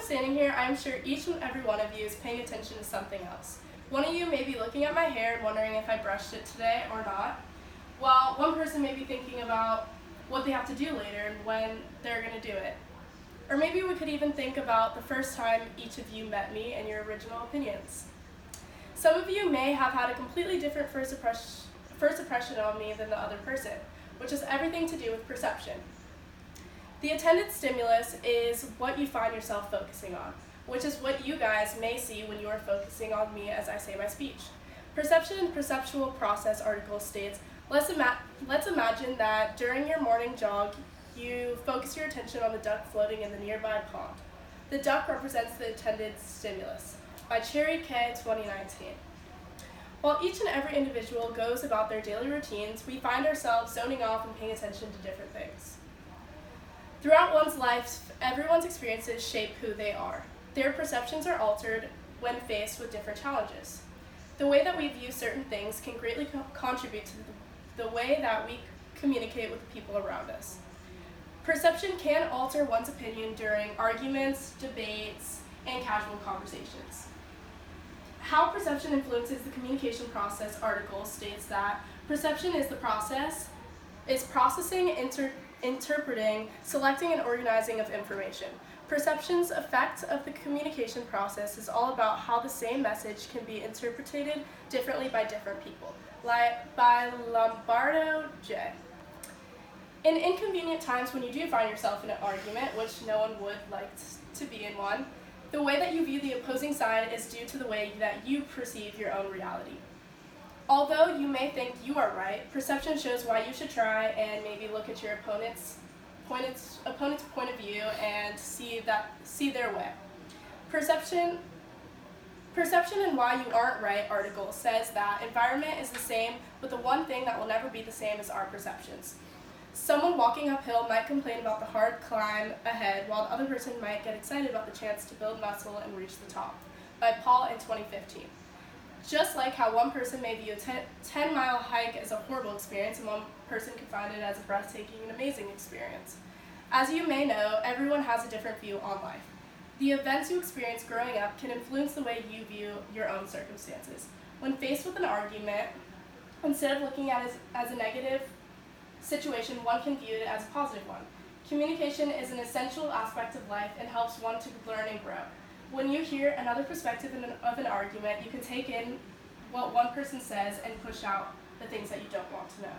standing here, I'm sure each and every one of you is paying attention to something else. One of you may be looking at my hair and wondering if I brushed it today or not, while one person may be thinking about what they have to do later and when they're going to do it. Or maybe we could even think about the first time each of you met me and your original opinions. Some of you may have had a completely different first impression on me than the other person, which has everything to do with perception. The attended stimulus is what you find yourself focusing on, which is what you guys may see when you are focusing on me as I say my speech. Perception and Perceptual Process article states, let's imagine that during your morning jog, you focus your attention on the duck floating in the nearby pond. The duck represents the attended stimulus, by Cherry K. 2019. While each and every individual goes about their daily routines, we find ourselves zoning off and paying attention to different things. Throughout one's life, everyone's experiences shape who they are. Their perceptions are altered when faced with different challenges. The way that we view certain things can greatly contribute to the way that we communicate with the people around us. Perception can alter one's opinion during arguments, debates, and casual conversations. How Perception Influences the Communication Process article states that perception is processing, interpreting, selecting, and organizing of information. Perception's effect of the communication process is all about how the same message can be interpreted differently by different people, like by Lombardo J. In inconvenient times when you do find yourself in an argument, which no one would like to be in one, the way that you view the opposing side is due to the way that you perceive your own reality. Although you may think you are right, perception shows why you should try and maybe look at your opponent's point of view and see their way. Perception and Why You Aren't Right article says that environment is the same, but the one thing that will never be the same is our perceptions. Someone walking uphill might complain about the hard climb ahead, while the other person might get excited about the chance to build muscle and reach the top, by Paul in 2015. Just like how one person may view a 10-mile hike as a horrible experience and one person can find it as a breathtaking and amazing experience. As you may know, everyone has a different view on life. The events you experience growing up can influence the way you view your own circumstances. When faced with an argument, instead of looking at it as a negative situation, one can view it as a positive one. Communication is an essential aspect of life and helps one to learn and grow. When you hear another perspective of an argument, you can take in what one person says and push out the things that you don't want to know.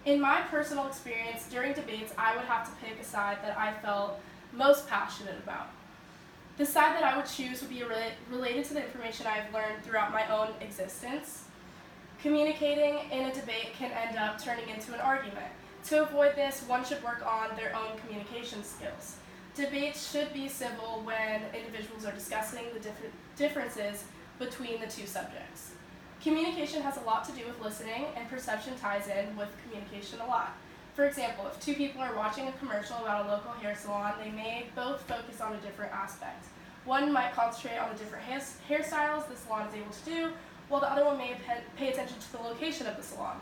In my personal experience, during debates, I would have to pick a side that I felt most passionate about. The side that I would choose would be related to the information I've learned throughout my own existence. Communicating in a debate can end up turning into an argument. To avoid this, one should work on their own communication skills. Debates should be civil when individuals are discussing the differences between the two subjects. Communication has a lot to do with listening, and perception ties in with communication a lot. For example, if two people are watching a commercial about a local hair salon, they may both focus on a different aspect. One might concentrate on the different hairstyles the salon is able to do, while the other one may pay attention to the location of the salon.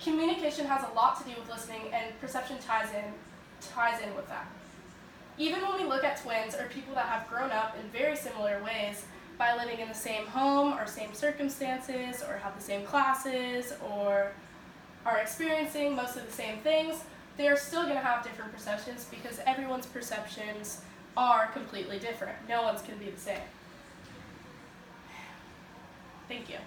Communication has a lot to do with listening, and perception ties in with that. Even when we look at twins or people that have grown up in very similar ways by living in the same home or same circumstances or have the same classes or are experiencing most of the same things, they are still going to have different perceptions because everyone's perceptions are completely different. No one's can be the same. Thank you.